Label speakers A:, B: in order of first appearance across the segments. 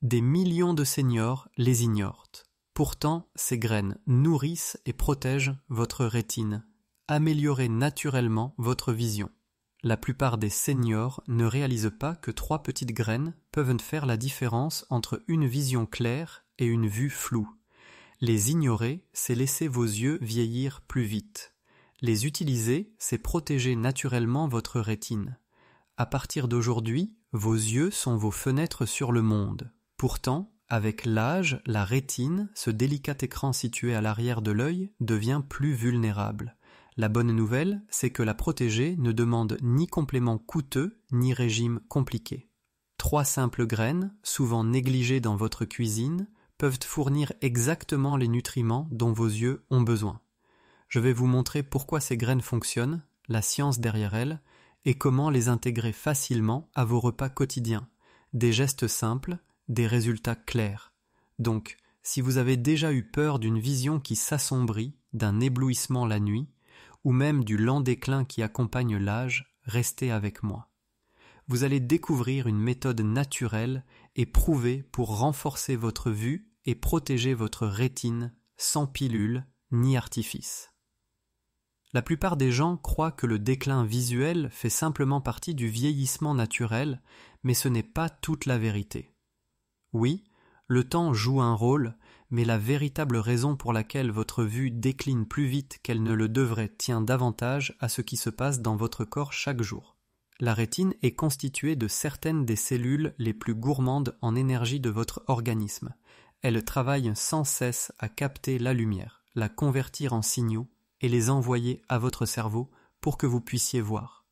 A: Des millions de seniors les ignorent. Pourtant, ces graines nourrissent et protègent votre rétine, améliorent naturellement votre vision. La plupart des seniors ne réalisent pas que 3 petites graines peuvent faire la différence entre une vision claire et une vue floue. Les ignorer, c'est laisser vos yeux vieillir plus vite. Les utiliser, c'est protéger naturellement votre rétine. À partir d'aujourd'hui, vos yeux sont vos fenêtres sur le monde. Pourtant, avec l'âge, la rétine, ce délicat écran situé à l'arrière de l'œil, devient plus vulnérable. La bonne nouvelle, c'est que la protéger ne demande ni complément coûteux, ni régime compliqué. 3 simples graines, souvent négligées dans votre cuisine, peuvent fournir exactement les nutriments dont vos yeux ont besoin. Je vais vous montrer pourquoi ces graines fonctionnent, la science derrière elles, et comment les intégrer facilement à vos repas quotidiens. Des gestes simples, des résultats clairs. Donc, si vous avez déjà eu peur d'une vision qui s'assombrit, d'un éblouissement la nuit, ou même du lent déclin qui accompagne l'âge, restez avec moi. Vous allez découvrir une méthode naturelle et prouvée pour renforcer votre vue et protéger votre rétine sans pilule ni artifice. La plupart des gens croient que le déclin visuel fait simplement partie du vieillissement naturel, mais ce n'est pas toute la vérité. Oui, le temps joue un rôle, mais la véritable raison pour laquelle votre vue décline plus vite qu'elle ne le devrait tient davantage à ce qui se passe dans votre corps chaque jour. La rétine est constituée de certaines des cellules les plus gourmandes en énergie de votre organisme. Elles travaillent sans cesse à capter la lumière, la convertir en signaux et les envoyer à votre cerveau pour que vous puissiez voir.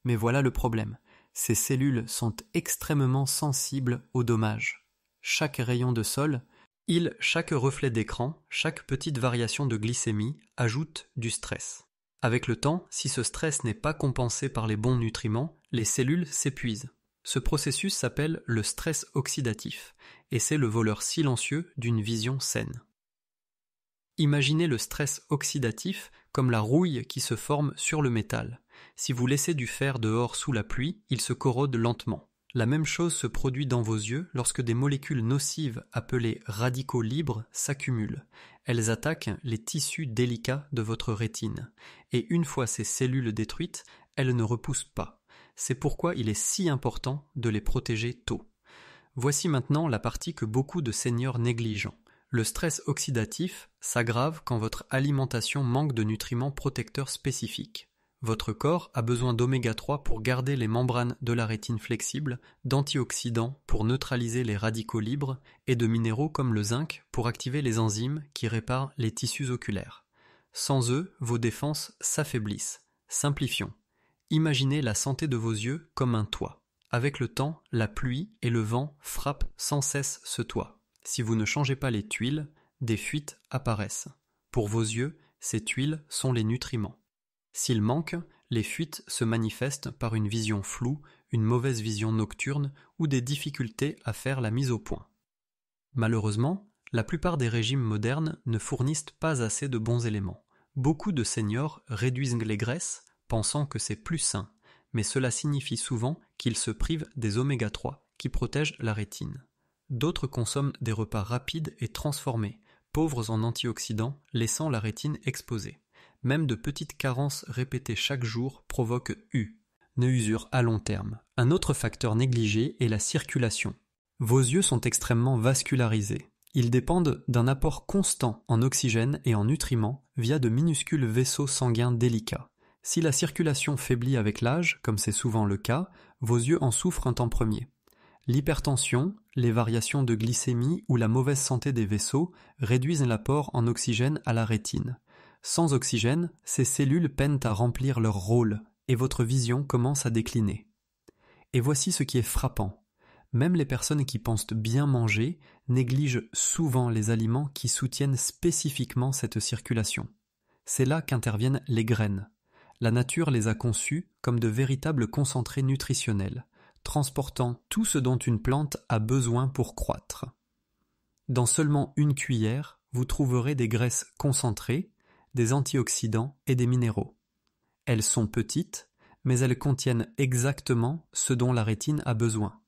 A: Mais voilà le problème, ces cellules sont extrêmement sensibles aux dommages. Chaque rayon de sol, chaque reflet d'écran, chaque petite variation de glycémie ajoute du stress. Avec le temps, si ce stress n'est pas compensé par les bons nutriments, les cellules s'épuisent. Ce processus s'appelle le stress oxydatif, et c'est le voleur silencieux d'une vision saine. Imaginez le stress oxydatif comme la rouille qui se forme sur le métal. Si vous laissez du fer dehors sous la pluie, il se corrode lentement. La même chose se produit dans vos yeux lorsque des molécules nocives appelées radicaux libres s'accumulent. Elles attaquent les tissus délicats de votre rétine. Et une fois ces cellules détruites, elles ne repoussent pas. C'est pourquoi il est si important de les protéger tôt. Voici maintenant la partie que beaucoup de seniors négligent. Le stress oxydatif s'aggrave quand votre alimentation manque de nutriments protecteurs spécifiques. Votre corps a besoin d'oméga 3 pour garder les membranes de la rétine flexibles, d'antioxydants pour neutraliser les radicaux libres et de minéraux comme le zinc pour activer les enzymes qui réparent les tissus oculaires. Sans eux, vos défenses s'affaiblissent. Simplifions. Imaginez la santé de vos yeux comme un toit. Avec le temps, la pluie et le vent frappent sans cesse ce toit. Si vous ne changez pas les tuiles, des fuites apparaissent. Pour vos yeux, ces tuiles sont les nutriments. S'il manque, les fuites se manifestent par une vision floue, une mauvaise vision nocturne ou des difficultés à faire la mise au point. Malheureusement, la plupart des régimes modernes ne fournissent pas assez de bons éléments. Beaucoup de seniors réduisent les graisses, pensant que c'est plus sain, mais cela signifie souvent qu'ils se privent des oméga 3 qui protègent la rétine. D'autres consomment des repas rapides et transformés, pauvres en antioxydants, laissant la rétine exposée. Même de petites carences répétées chaque jour provoquent ne usure à long terme. Un autre facteur négligé est la circulation. Vos yeux sont extrêmement vascularisés. Ils dépendent d'un apport constant en oxygène et en nutriments via de minuscules vaisseaux sanguins délicats. Si la circulation faiblit avec l'âge, comme c'est souvent le cas, vos yeux en souffrent un temps premier. L'hypertension, les variations de glycémie ou la mauvaise santé des vaisseaux réduisent l'apport en oxygène à la rétine. Sans oxygène, ces cellules peinent à remplir leur rôle et votre vision commence à décliner. Et voici ce qui est frappant. Même les personnes qui pensent bien manger négligent souvent les aliments qui soutiennent spécifiquement cette circulation. C'est là qu'interviennent les graines. La nature les a conçues comme de véritables concentrés nutritionnels, transportant tout ce dont une plante a besoin pour croître. Dans seulement une cuillère, vous trouverez des graisses concentrées, des antioxydants et des minéraux. Elles sont petites, mais elles contiennent exactement ce dont la rétine a besoin.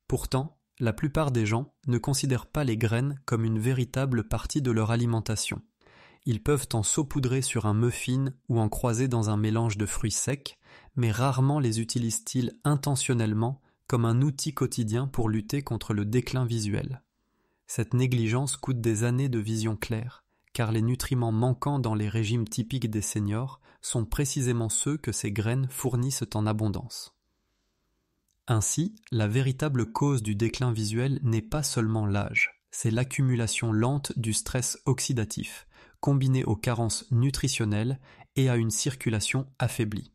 A: Pourtant, La plupart des gens ne considèrent pas les graines comme une véritable partie de leur alimentation. Ils peuvent en saupoudrer sur un muffin ou en croiser dans un mélange de fruits secs, mais rarement les utilisent-ils intentionnellement comme un outil quotidien pour lutter contre le déclin visuel. Cette négligence coûte des années de vision claire, car les nutriments manquants dans les régimes typiques des seniors sont précisément ceux que ces graines fournissent en abondance. Ainsi, la véritable cause du déclin visuel n'est pas seulement l'âge, c'est l'accumulation lente du stress oxydatif, combinée aux carences nutritionnelles et à une circulation affaiblie.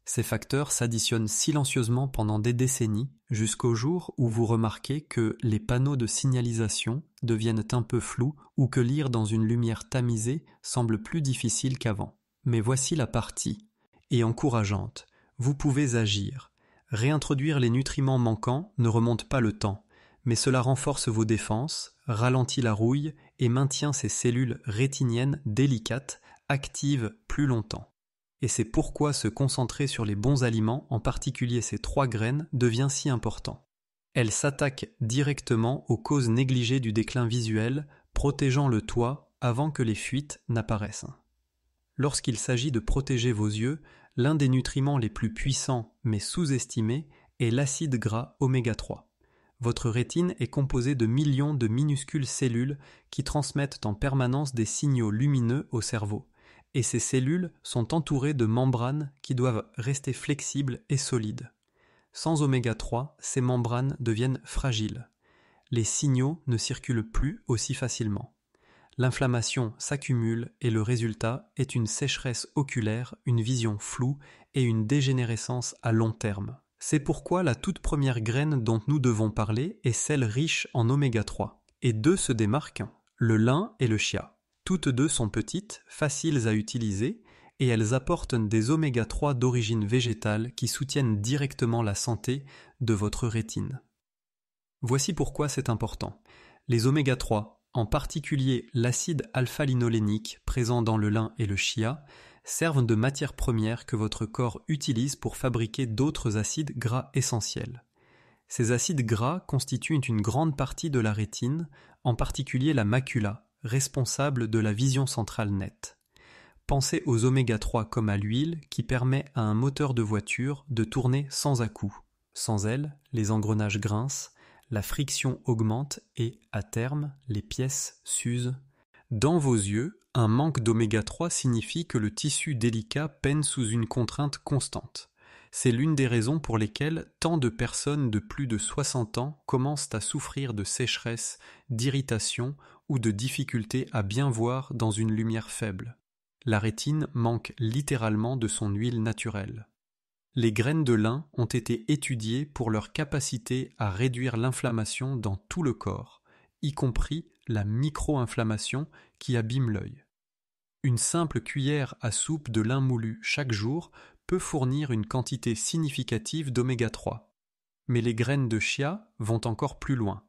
A: Ces facteurs s'additionnent silencieusement pendant des décennies, jusqu'au jour où vous remarquez que les panneaux de signalisation deviennent un peu flous ou que lire dans une lumière tamisée semble plus difficile qu'avant. Mais voici la partie, et encourageante, vous pouvez agir. Réintroduire les nutriments manquants ne remonte pas le temps, mais cela renforce vos défenses, ralentit la rouille et maintient ces cellules rétiniennes délicates, actives plus longtemps. Et c'est pourquoi se concentrer sur les bons aliments, en particulier ces 3 graines, devient si important. Elles s'attaquent directement aux causes négligées du déclin visuel, protégeant le toit avant que les fuites n'apparaissent. Lorsqu'il s'agit de protéger vos yeux, l'un des nutriments les plus puissants mais sous-estimés est l'acide gras oméga 3. Votre rétine est composée de millions de minuscules cellules qui transmettent en permanence des signaux lumineux au cerveau. Et ces cellules sont entourées de membranes qui doivent rester flexibles et solides. Sans oméga 3, ces membranes deviennent fragiles. Les signaux ne circulent plus aussi facilement. L'inflammation s'accumule et le résultat est une sécheresse oculaire, une vision floue et une dégénérescence à long terme. C'est pourquoi la toute première graine dont nous devons parler est celle riche en oméga 3. Et 2 se démarquent, le lin et le chia. Toutes 2 sont petites, faciles à utiliser, et elles apportent des oméga 3 d'origine végétale qui soutiennent directement la santé de votre rétine. Voici pourquoi c'est important. Les oméga 3, en particulier l'acide alpha-linolénique présent dans le lin et le chia, servent de matière première que votre corps utilise pour fabriquer d'autres acides gras essentiels. Ces acides gras constituent une grande partie de la rétine, en particulier la macula, responsable de la vision centrale nette. Pensez aux oméga 3 comme à l'huile qui permet à un moteur de voiture de tourner sans à-coups. Sans elle, les engrenages grincent, la friction augmente et, à terme, les pièces s'usent. Dans vos yeux, un manque d'oméga 3 signifie que le tissu délicat peine sous une contrainte constante. C'est l'une des raisons pour lesquelles tant de personnes de plus de 60 ans commencent à souffrir de sécheresse, d'irritation ou de difficultés à bien voir dans une lumière faible. La rétine manque littéralement de son huile naturelle. Les graines de lin ont été étudiées pour leur capacité à réduire l'inflammation dans tout le corps, y compris la micro-inflammation qui abîme l'œil. Une simple cuillère à soupe de lin moulu chaque jour peut fournir une quantité significative d'oméga 3. Mais les graines de chia vont encore plus loin.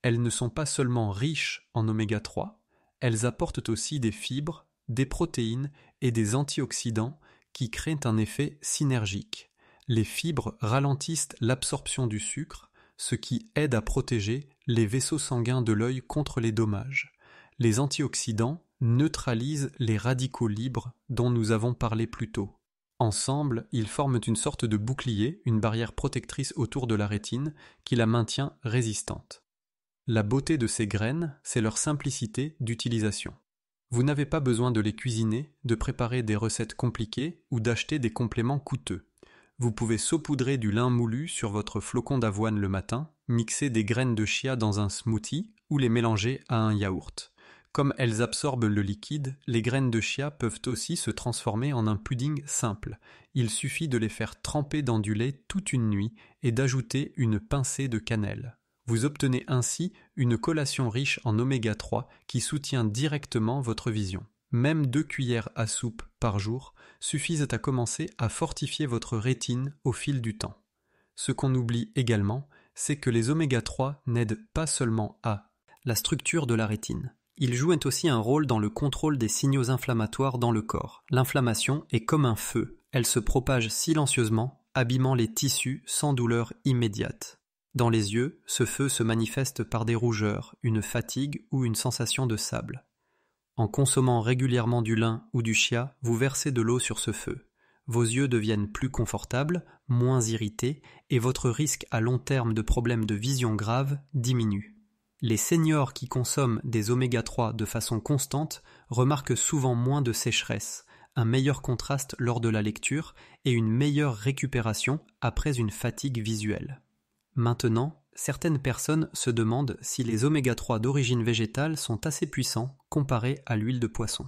A: Elles ne sont pas seulement riches en oméga 3, elles apportent aussi des fibres, des protéines et des antioxydants qui créent un effet synergique. Les fibres ralentissent l'absorption du sucre, ce qui aide à protéger les vaisseaux sanguins de l'œil contre les dommages. Les antioxydants neutralisent les radicaux libres dont nous avons parlé plus tôt. Ensemble, ils forment une sorte de bouclier, une barrière protectrice autour de la rétine qui la maintient résistante. La beauté de ces graines, c'est leur simplicité d'utilisation. Vous n'avez pas besoin de les cuisiner, de préparer des recettes compliquées ou d'acheter des compléments coûteux. Vous pouvez saupoudrer du lin moulu sur votre flocon d'avoine le matin, mixer des graines de chia dans un smoothie ou les mélanger à un yaourt. Comme elles absorbent le liquide, les graines de chia peuvent aussi se transformer en un pudding simple. Il suffit de les faire tremper dans du lait toute une nuit et d'ajouter une pincée de cannelle. Vous obtenez ainsi une collation riche en oméga 3 qui soutient directement votre vision. Même 2 cuillères à soupe par jour suffisent à commencer à fortifier votre rétine au fil du temps. Ce qu'on oublie également, c'est que les oméga 3 n'aident pas seulement à la structure de la rétine. Ils jouent aussi un rôle dans le contrôle des signaux inflammatoires dans le corps. L'inflammation est comme un feu, elle se propage silencieusement, abîmant les tissus sans douleur immédiate. Dans les yeux, ce feu se manifeste par des rougeurs, une fatigue ou une sensation de sable. En consommant régulièrement du lin ou du chia, vous versez de l'eau sur ce feu. Vos yeux deviennent plus confortables, moins irrités, et votre risque à long terme de problèmes de vision grave diminue. Les seniors qui consomment des oméga-3 de façon constante remarquent souvent moins de sécheresse, un meilleur contraste lors de la lecture et une meilleure récupération après une fatigue visuelle. Maintenant, certaines personnes se demandent si les oméga-3 d'origine végétale sont assez puissants comparés à l'huile de poisson.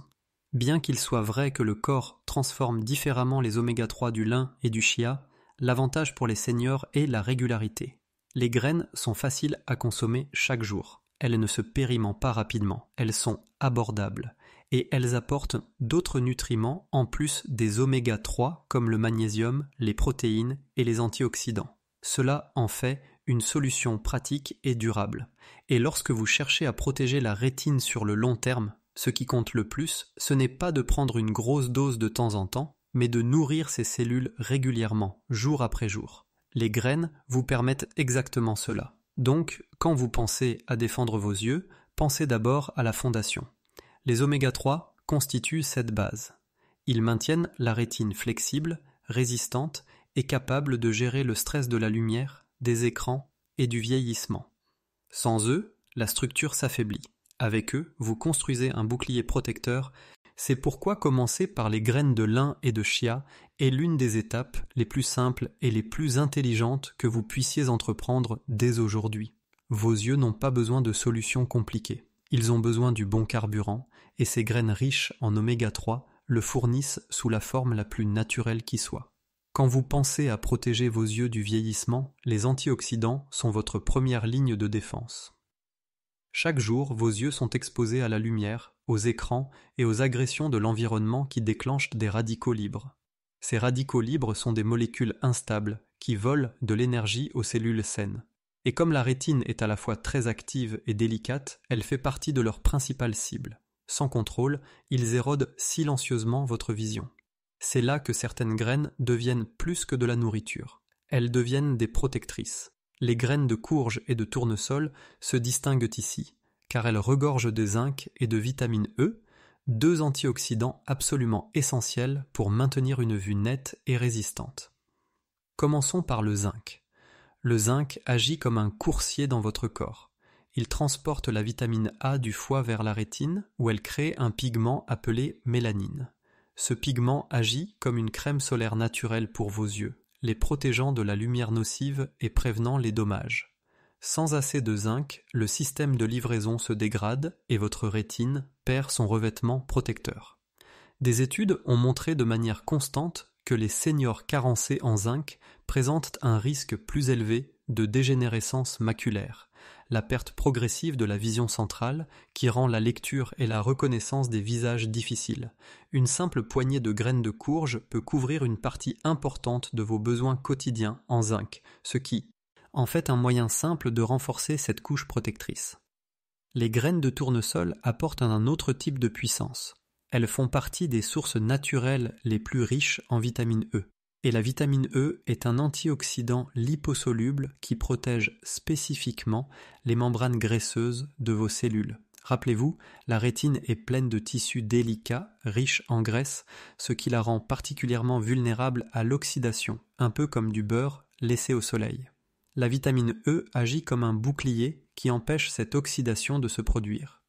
A: Bien qu'il soit vrai que le corps transforme différemment les oméga-3 du lin et du chia, l'avantage pour les seniors est la régularité. Les graines sont faciles à consommer chaque jour. Elles ne se périment pas rapidement, elles sont abordables et elles apportent d'autres nutriments en plus des oméga-3 comme le magnésium, les protéines et les antioxydants. Cela en fait une solution pratique et durable. Et lorsque vous cherchez à protéger la rétine sur le long terme, ce qui compte le plus, ce n'est pas de prendre une grosse dose de temps en temps, mais de nourrir ces cellules régulièrement, jour après jour. Les graines vous permettent exactement cela. Donc, quand vous pensez à défendre vos yeux, pensez d'abord à la fondation. Les oméga-3 constituent cette base. Ils maintiennent la rétine flexible, résistante et capable de gérer le stress de la lumière, des écrans et du vieillissement. Sans eux, la structure s'affaiblit. Avec eux, vous construisez un bouclier protecteur. C'est pourquoi commencer par les graines de lin et de chia est l'une des étapes les plus simples et les plus intelligentes que vous puissiez entreprendre dès aujourd'hui. Vos yeux n'ont pas besoin de solutions compliquées. Ils ont besoin du bon carburant et ces graines riches en oméga-3 le fournissent sous la forme la plus naturelle qui soit. Quand vous pensez à protéger vos yeux du vieillissement, les antioxydants sont votre première ligne de défense. Chaque jour, vos yeux sont exposés à la lumière, aux écrans et aux agressions de l'environnement qui déclenchent des radicaux libres. Ces radicaux libres sont des molécules instables qui volent de l'énergie aux cellules saines. Et comme la rétine est à la fois très active et délicate, elle fait partie de leur principale cible. Sans contrôle, ils érodent silencieusement votre vision. C'est là que certaines graines deviennent plus que de la nourriture. Elles deviennent des protectrices. Les graines de courge et de tournesol se distinguent ici, car elles regorgent de zinc et de vitamine E, deux antioxydants absolument essentiels pour maintenir une vue nette et résistante. Commençons par le zinc. Le zinc agit comme un coursier dans votre corps. Il transporte la vitamine A du foie vers la rétine, où elle crée un pigment appelé mélanine. Ce pigment agit comme une crème solaire naturelle pour vos yeux, les protégeant de la lumière nocive et prévenant les dommages. Sans assez de zinc, le système de livraison se dégrade et votre rétine perd son revêtement protecteur. Des études ont montré de manière constante que les seniors carencés en zinc présentent un risque plus élevé de dégénérescence maculaire, la perte progressive de la vision centrale qui rend la lecture et la reconnaissance des visages difficiles. Une simple poignée de graines de courge peut couvrir une partie importante de vos besoins quotidiens en zinc, ce qui en fait un moyen simple de renforcer cette couche protectrice. Les graines de tournesol apportent un autre type de puissance. Elles font partie des sources naturelles les plus riches en vitamine E. Et la vitamine E est un antioxydant liposoluble qui protège spécifiquement les membranes graisseuses de vos cellules. Rappelez-vous, la rétine est pleine de tissus délicats, riches en graisse, ce qui la rend particulièrement vulnérable à l'oxydation, un peu comme du beurre laissé au soleil. La vitamine E agit comme un bouclier qui empêche cette oxydation de se produire.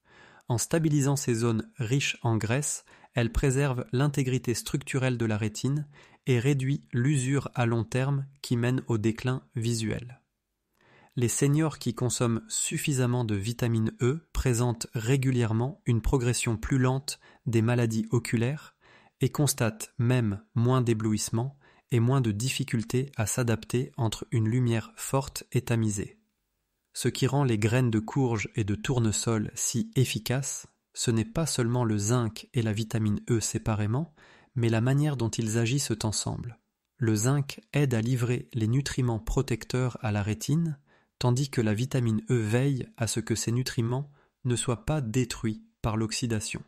A: En stabilisant ces zones riches en graisse, elle préserve l'intégrité structurelle de la rétine et réduit l'usure à long terme qui mène au déclin visuel. Les seniors qui consomment suffisamment de vitamine E présentent régulièrement une progression plus lente des maladies oculaires et constatent même moins d'éblouissement et moins de difficultés à s'adapter entre une lumière forte et tamisée. Ce qui rend les graines de courge et de tournesol si efficaces, ce n'est pas seulement le zinc et la vitamine E séparément, mais la manière dont ils agissent ensemble. Le zinc aide à livrer les nutriments protecteurs à la rétine, tandis que la vitamine E veille à ce que ces nutriments ne soient pas détruits par l'oxydation.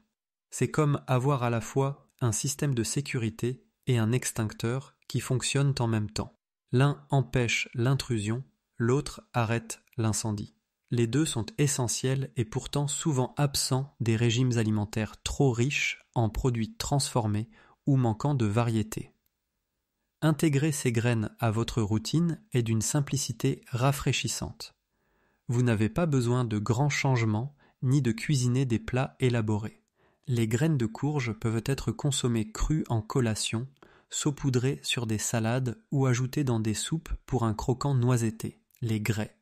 A: C'est comme avoir à la fois un système de sécurité et un extincteur qui fonctionnent en même temps. L'un empêche l'intrusion, l'autre arrête l'incendie. Les deux sont essentiels et pourtant souvent absents des régimes alimentaires trop riches en produits transformés ou manquant de variété. Intégrer ces graines à votre routine est d'une simplicité rafraîchissante. Vous n'avez pas besoin de grands changements ni de cuisiner des plats élaborés. Les graines de courge peuvent être consommées crues en collation, saupoudrées sur des salades ou ajoutées dans des soupes pour un croquant noisetté, les grès.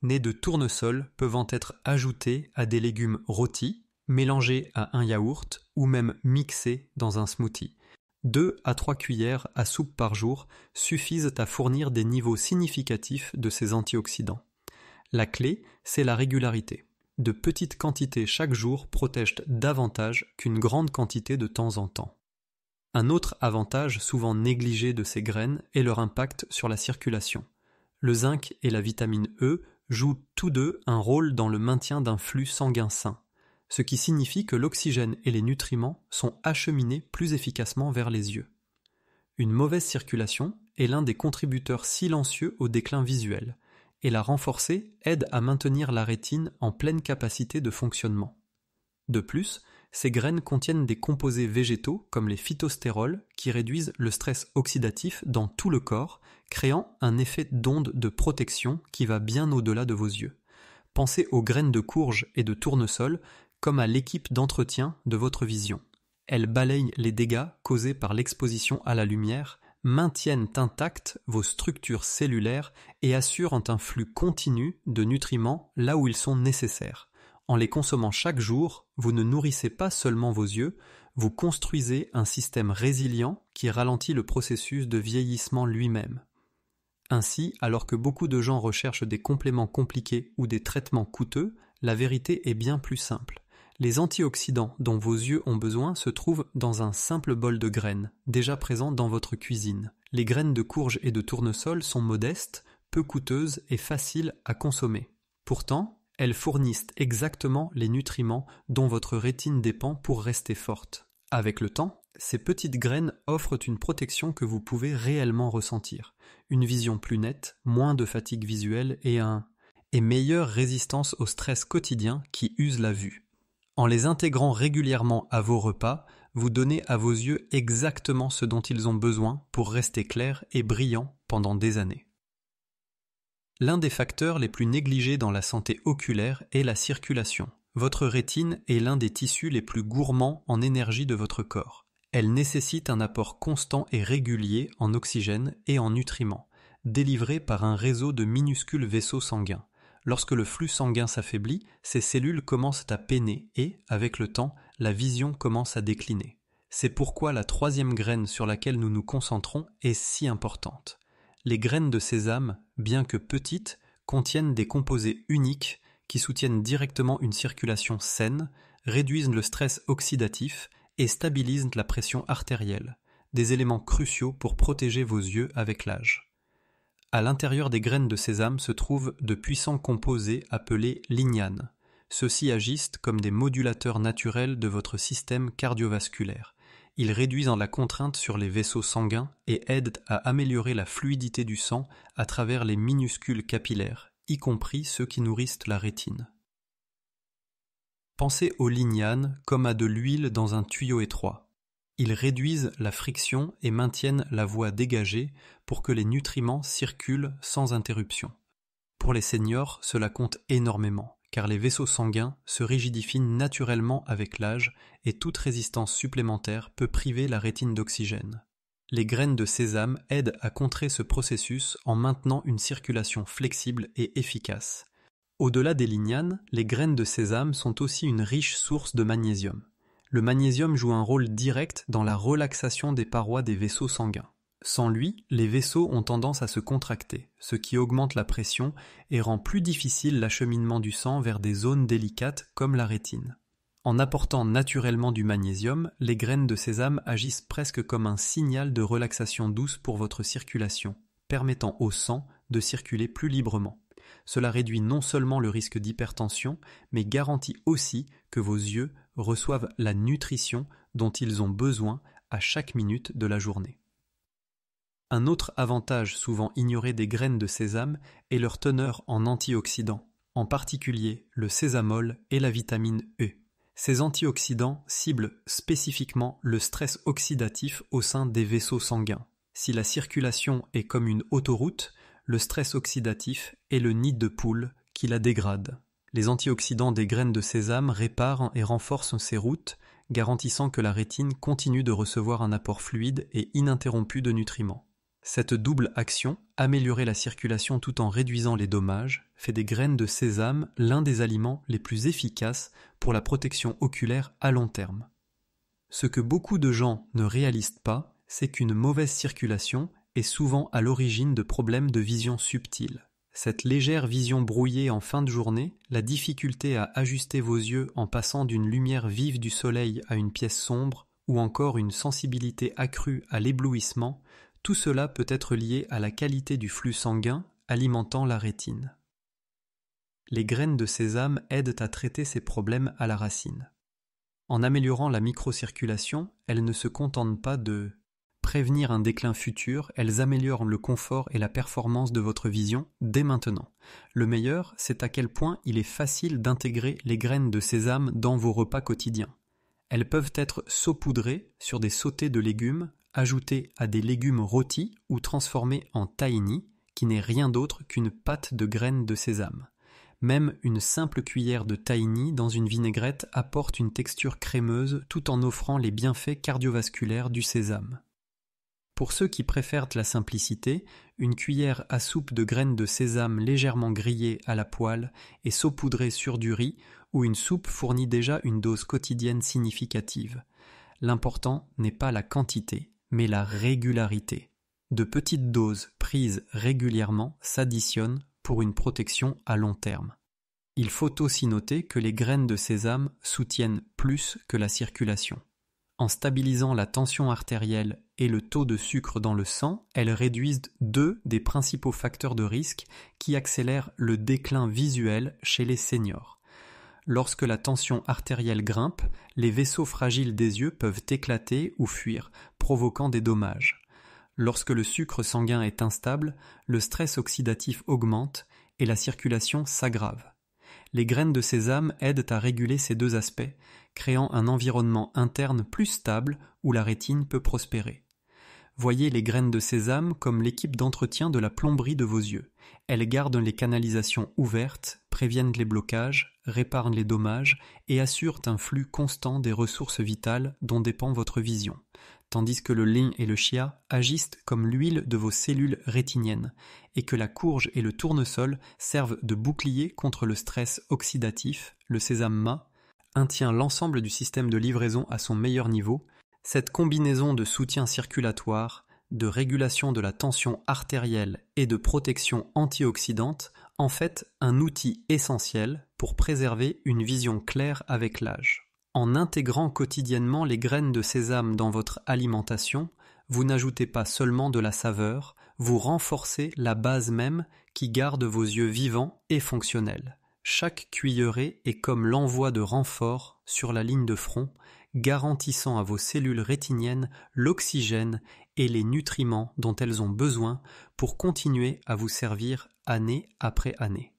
A: Nés de tournesol peuvent être ajoutés à des légumes rôtis, mélangés à un yaourt ou même mixés dans un smoothie. 2 à 3 cuillères à soupe par jour suffisent à fournir des niveaux significatifs de ces antioxydants. La clé, c'est la régularité. De petites quantités chaque jour protègent davantage qu'une grande quantité de temps en temps. Un autre avantage souvent négligé de ces graines est leur impact sur la circulation. Le zinc et la vitamine E jouent tous deux un rôle dans le maintien d'un flux sanguin sain, ce qui signifie que l'oxygène et les nutriments sont acheminés plus efficacement vers les yeux. Une mauvaise circulation est l'un des contributeurs silencieux au déclin visuel, et la renforcer aide à maintenir la rétine en pleine capacité de fonctionnement. De plus, ces graines contiennent des composés végétaux comme les phytostérols qui réduisent le stress oxydatif dans tout le corps, créant un effet d'onde de protection qui va bien au-delà de vos yeux. Pensez aux graines de courge et de tournesol comme à l'équipe d'entretien de votre vision. Elles balayent les dégâts causés par l'exposition à la lumière, maintiennent intactes vos structures cellulaires et assurent un flux continu de nutriments là où ils sont nécessaires. En les consommant chaque jour, vous ne nourrissez pas seulement vos yeux, vous construisez un système résilient qui ralentit le processus de vieillissement lui-même. Ainsi, alors que beaucoup de gens recherchent des compléments compliqués ou des traitements coûteux, la vérité est bien plus simple. Les antioxydants dont vos yeux ont besoin se trouvent dans un simple bol de graines, déjà présent dans votre cuisine. Les graines de courge et de tournesol sont modestes, peu coûteuses et faciles à consommer. Pourtant, elles fournissent exactement les nutriments dont votre rétine dépend pour rester forte. Avec le temps, ces petites graines offrent une protection que vous pouvez réellement ressentir. Une vision plus nette, moins de fatigue visuelle et meilleure résistance au stress quotidien qui use la vue. En les intégrant régulièrement à vos repas, vous donnez à vos yeux exactement ce dont ils ont besoin pour rester clairs et brillants pendant des années. L'un des facteurs les plus négligés dans la santé oculaire est la circulation. Votre rétine est l'un des tissus les plus gourmands en énergie de votre corps. Elle nécessite un apport constant et régulier en oxygène et en nutriments, délivrés par un réseau de minuscules vaisseaux sanguins. Lorsque le flux sanguin s'affaiblit, ces cellules commencent à peiner et, avec le temps, la vision commence à décliner. C'est pourquoi la troisième graine sur laquelle nous nous concentrons est si importante. Les graines de sésame, bien que petites, contiennent des composés uniques qui soutiennent directement une circulation saine, réduisent le stress oxydatif et stabilisent la pression artérielle, des éléments cruciaux pour protéger vos yeux avec l'âge. À l'intérieur des graines de sésame se trouvent de puissants composés appelés lignanes. Ceux-ci agissent comme des modulateurs naturels de votre système cardiovasculaire. Ils réduisent la contrainte sur les vaisseaux sanguins et aident à améliorer la fluidité du sang à travers les minuscules capillaires, y compris ceux qui nourrissent la rétine. Pensez aux lignanes comme à de l'huile dans un tuyau étroit. Ils réduisent la friction et maintiennent la voie dégagée pour que les nutriments circulent sans interruption. Pour les seniors, cela compte énormément, car les vaisseaux sanguins se rigidifient naturellement avec l'âge et toute résistance supplémentaire peut priver la rétine d'oxygène. Les graines de sésame aident à contrer ce processus en maintenant une circulation flexible et efficace. Au-delà des lignanes, les graines de sésame sont aussi une riche source de magnésium. Le magnésium joue un rôle direct dans la relaxation des parois des vaisseaux sanguins. Sans lui, les vaisseaux ont tendance à se contracter, ce qui augmente la pression et rend plus difficile l'acheminement du sang vers des zones délicates comme la rétine. En apportant naturellement du magnésium, les graines de sésame agissent presque comme un signal de relaxation douce pour votre circulation, permettant au sang de circuler plus librement. Cela réduit non seulement le risque d'hypertension, mais garantit aussi que vos yeux reçoivent la nutrition dont ils ont besoin à chaque minute de la journée. Un autre avantage souvent ignoré des graines de sésame est leur teneur en antioxydants, en particulier le sésamol et la vitamine E. Ces antioxydants ciblent spécifiquement le stress oxydatif au sein des vaisseaux sanguins. Si la circulation est comme une autoroute, le stress oxydatif est le nid de poule qui la dégrade. Les antioxydants des graines de sésame réparent et renforcent ces routes, garantissant que la rétine continue de recevoir un apport fluide et ininterrompu de nutriments. Cette double action, améliorer la circulation tout en réduisant les dommages, fait des graines de sésame l'un des aliments les plus efficaces pour la protection oculaire à long terme. Ce que beaucoup de gens ne réalisent pas, c'est qu'une mauvaise circulation est souvent à l'origine de problèmes de vision subtile. Cette légère vision brouillée en fin de journée, la difficulté à ajuster vos yeux en passant d'une lumière vive du soleil à une pièce sombre, ou encore une sensibilité accrue à l'éblouissement, tout cela peut être lié à la qualité du flux sanguin alimentant la rétine. Les graines de sésame aident à traiter ces problèmes à la racine. En améliorant la microcirculation, elles ne se contentent pas de prévenir un déclin futur, elles améliorent le confort et la performance de votre vision dès maintenant. Le meilleur, c'est à quel point il est facile d'intégrer les graines de sésame dans vos repas quotidiens. Elles peuvent être saupoudrées sur des sautés de légumes, ajoutées à des légumes rôtis ou transformées en tahini, qui n'est rien d'autre qu'une pâte de graines de sésame. Même une simple cuillère de tahini dans une vinaigrette apporte une texture crémeuse tout en offrant les bienfaits cardiovasculaires du sésame. Pour ceux qui préfèrent la simplicité, une cuillère à soupe de graines de sésame légèrement grillées à la poêle et saupoudrée sur du riz ou une soupe fournit déjà une dose quotidienne significative. L'important n'est pas la quantité, mais la régularité. De petites doses prises régulièrement s'additionnent pour une protection à long terme. Il faut aussi noter que les graines de sésame soutiennent plus que la circulation. En stabilisant la tension artérielle et le taux de sucre dans le sang, elles réduisent deux des principaux facteurs de risque qui accélèrent le déclin visuel chez les seniors. Lorsque la tension artérielle grimpe, les vaisseaux fragiles des yeux peuvent éclater ou fuir, provoquant des dommages. Lorsque le sucre sanguin est instable, le stress oxydatif augmente et la circulation s'aggrave. Les graines de sésame aident à réguler ces deux aspects, créant un environnement interne plus stable où la rétine peut prospérer. Voyez les graines de sésame comme l'équipe d'entretien de la plomberie de vos yeux. Elles gardent les canalisations ouvertes, préviennent les blocages, réparent les dommages et assurent un flux constant des ressources vitales dont dépend votre vision. Tandis que le lin et le chia agissent comme l'huile de vos cellules rétiniennes, et que la courge et le tournesol servent de bouclier contre le stress oxydatif, le sésame mat tient l'ensemble du système de livraison à son meilleur niveau. Cette combinaison de soutien circulatoire, de régulation de la tension artérielle et de protection antioxydante en fait un outil essentiel pour préserver une vision claire avec l'âge. En intégrant quotidiennement les graines de sésame dans votre alimentation, vous n'ajoutez pas seulement de la saveur, vous renforcez la base même qui garde vos yeux vivants et fonctionnels. Chaque cuillerée est comme l'envoi de renfort sur la ligne de front, garantissant à vos cellules rétiniennes l'oxygène et les nutriments dont elles ont besoin pour continuer à vous servir année après année.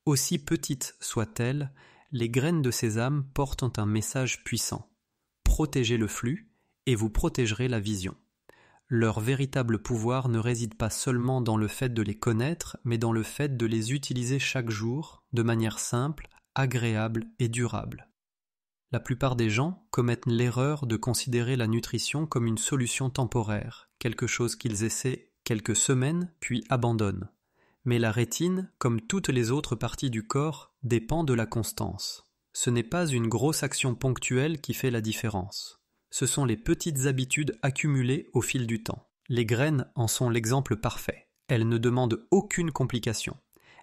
A: Aussi petites soient-elles, les graines de sésame portent un message puissant. Protégez le flux et vous protégerez la vision. Leur véritable pouvoir ne réside pas seulement dans le fait de les connaître, mais dans le fait de les utiliser chaque jour, de manière simple, agréable et durable. La plupart des gens commettent l'erreur de considérer la nutrition comme une solution temporaire, quelque chose qu'ils essaient quelques semaines puis abandonnent. Mais la rétine, comme toutes les autres parties du corps, dépend de la constance. Ce n'est pas une grosse action ponctuelle qui fait la différence. Ce sont les petites habitudes accumulées au fil du temps. Les graines en sont l'exemple parfait. Elles ne demandent aucune complication.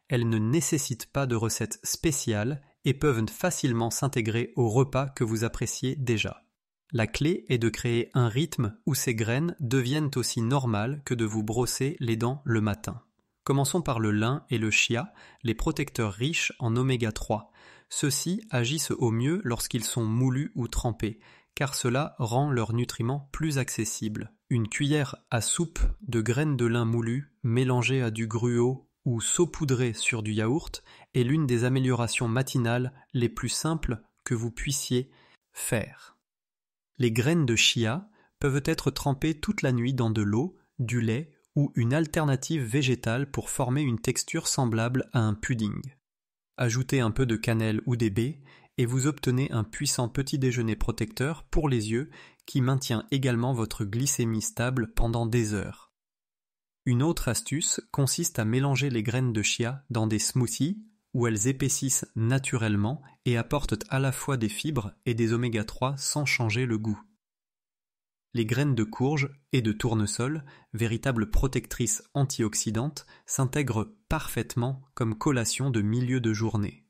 A: Elles ne nécessitent pas de recettes spéciales et peuvent facilement s'intégrer au repas que vous appréciez déjà. La clé est de créer un rythme où ces graines deviennent aussi normales que de vous brosser les dents le matin. Commençons par le lin et le chia, les protecteurs riches en oméga 3. Ceux-ci agissent au mieux lorsqu'ils sont moulus ou trempés, car cela rend leurs nutriments plus accessibles. Une cuillère à soupe de graines de lin moulues mélangées à du gruau ou saupoudrées sur du yaourt est l'une des améliorations matinales les plus simples que vous puissiez faire. Les graines de chia peuvent être trempées toute la nuit dans de l'eau, du lait ou une alternative végétale pour former une texture semblable à un pudding. Ajoutez un peu de cannelle ou des baies et vous obtenez un puissant petit déjeuner protecteur pour les yeux qui maintient également votre glycémie stable pendant des heures. Une autre astuce consiste à mélanger les graines de chia dans des smoothies où elles épaississent naturellement et apportent à la fois des fibres et des oméga-3 sans changer le goût. Les graines de courge et de tournesol, véritables protectrices antioxydantes, s'intègrent parfaitement comme collation de milieu de journée.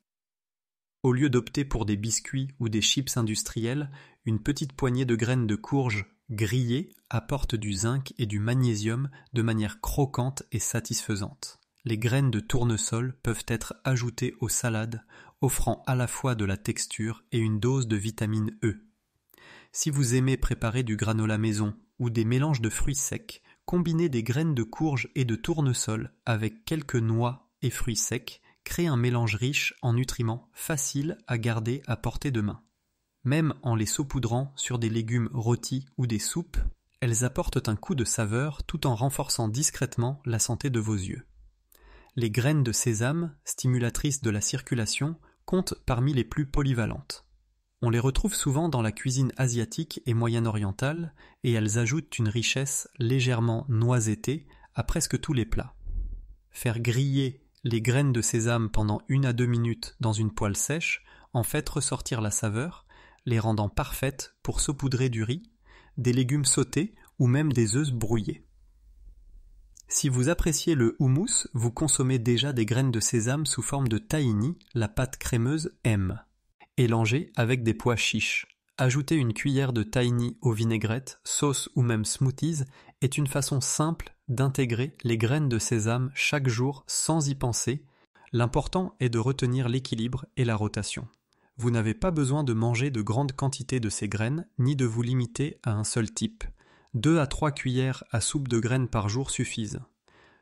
A: Au lieu d'opter pour des biscuits ou des chips industriels, une petite poignée de graines de courge grillées apporte du zinc et du magnésium de manière croquante et satisfaisante. Les graines de tournesol peuvent être ajoutées aux salades, offrant à la fois de la texture et une dose de vitamine E. Si vous aimez préparer du granola maison ou des mélanges de fruits secs, combinez des graines de courge et de tournesol avec quelques noix et fruits secs, créez un mélange riche en nutriments facile à garder à portée de main. Même en les saupoudrant sur des légumes rôtis ou des soupes, elles apportent un coup de saveur tout en renforçant discrètement la santé de vos yeux. Les graines de sésame, stimulatrices de la circulation, comptent parmi les plus polyvalentes. On les retrouve souvent dans la cuisine asiatique et moyen-orientale et elles ajoutent une richesse légèrement noisettée à presque tous les plats. Faire griller les graines de sésame pendant 1 à 2 minutes dans une poêle sèche en fait ressortir la saveur, les rendant parfaites pour saupoudrer du riz, des légumes sautés ou même des œufs brouillés. Si vous appréciez le houmous, vous consommez déjà des graines de sésame sous forme de tahini, la pâte crémeuse M. Élangez avec des pois chiches. Ajouter une cuillère de tahini aux vinaigrettes, sauces ou même smoothies est une façon simple d'intégrer les graines de sésame chaque jour sans y penser. L'important est de retenir l'équilibre et la rotation. Vous n'avez pas besoin de manger de grandes quantités de ces graines ni de vous limiter à un seul type. 2 à 3 cuillères à soupe de graines par jour suffisent.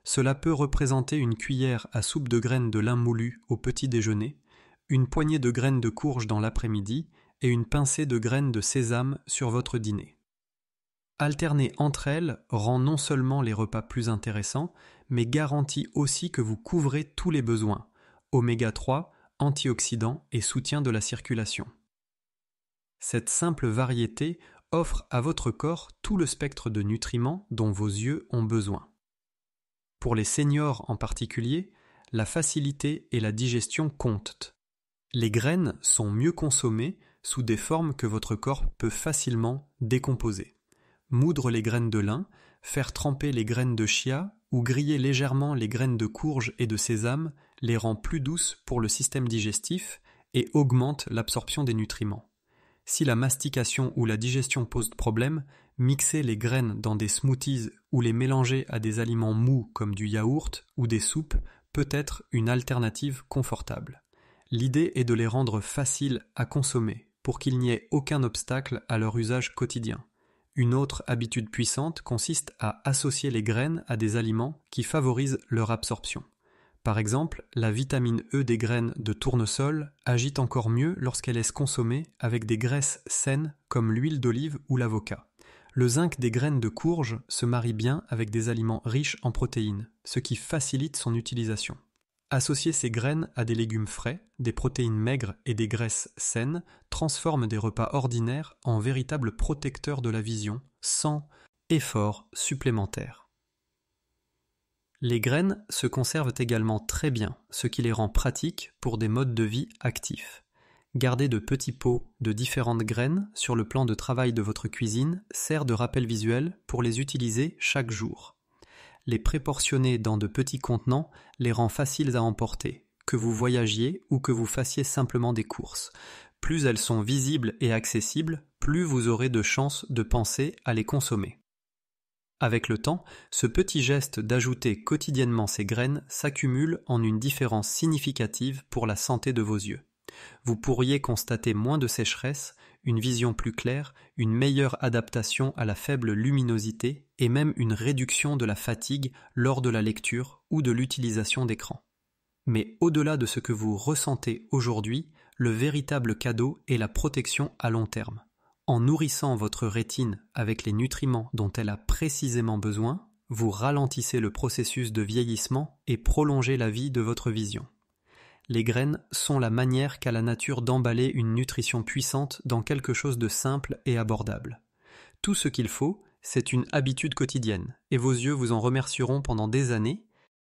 A: Cela peut représenter une cuillère à soupe de graines de lin moulu au petit déjeuner, une poignée de graines de courge dans l'après-midi et une pincée de graines de sésame sur votre dîner. Alterner entre elles rend non seulement les repas plus intéressants, mais garantit aussi que vous couvrez tous les besoins, oméga-3, antioxydants et soutien de la circulation. Cette simple variété offre à votre corps tout le spectre de nutriments dont vos yeux ont besoin. Pour les seniors en particulier, la facilité et la digestion comptent. Les graines sont mieux consommées sous des formes que votre corps peut facilement décomposer. Moudre les graines de lin, faire tremper les graines de chia ou griller légèrement les graines de courge et de sésame les rend plus douces pour le système digestif et augmente l'absorption des nutriments. Si la mastication ou la digestion pose problème, mixer les graines dans des smoothies ou les mélanger à des aliments mous comme du yaourt ou des soupes peut être une alternative confortable. L'idée est de les rendre faciles à consommer pour qu'il n'y ait aucun obstacle à leur usage quotidien. Une autre habitude puissante consiste à associer les graines à des aliments qui favorisent leur absorption. Par exemple, la vitamine E des graines de tournesol agit encore mieux lorsqu'elle est consommée avec des graisses saines comme l'huile d'olive ou l'avocat. Le zinc des graines de courge se marie bien avec des aliments riches en protéines, ce qui facilite son utilisation. Associer ces graines à des légumes frais, des protéines maigres et des graisses saines transforme des repas ordinaires en véritables protecteurs de la vision, sans effort supplémentaire. Les graines se conservent également très bien, ce qui les rend pratiques pour des modes de vie actifs. Garder de petits pots de différentes graines sur le plan de travail de votre cuisine sert de rappel visuel pour les utiliser chaque jour. Les préportionner dans de petits contenants les rend faciles à emporter, que vous voyagiez ou que vous fassiez simplement des courses. Plus elles sont visibles et accessibles, plus vous aurez de chances de penser à les consommer. Avec le temps, ce petit geste d'ajouter quotidiennement ces graines s'accumule en une différence significative pour la santé de vos yeux. Vous pourriez constater moins de sécheresse, une vision plus claire, une meilleure adaptation à la faible luminosité et même une réduction de la fatigue lors de la lecture ou de l'utilisation d'écran. Mais au-delà de ce que vous ressentez aujourd'hui, le véritable cadeau est la protection à long terme. En nourrissant votre rétine avec les nutriments dont elle a précisément besoin, vous ralentissez le processus de vieillissement et prolongez la vie de votre vision. Les graines sont la manière qu'a la nature d'emballer une nutrition puissante dans quelque chose de simple et abordable. Tout ce qu'il faut, c'est une habitude quotidienne, et vos yeux vous en remercieront pendant des années,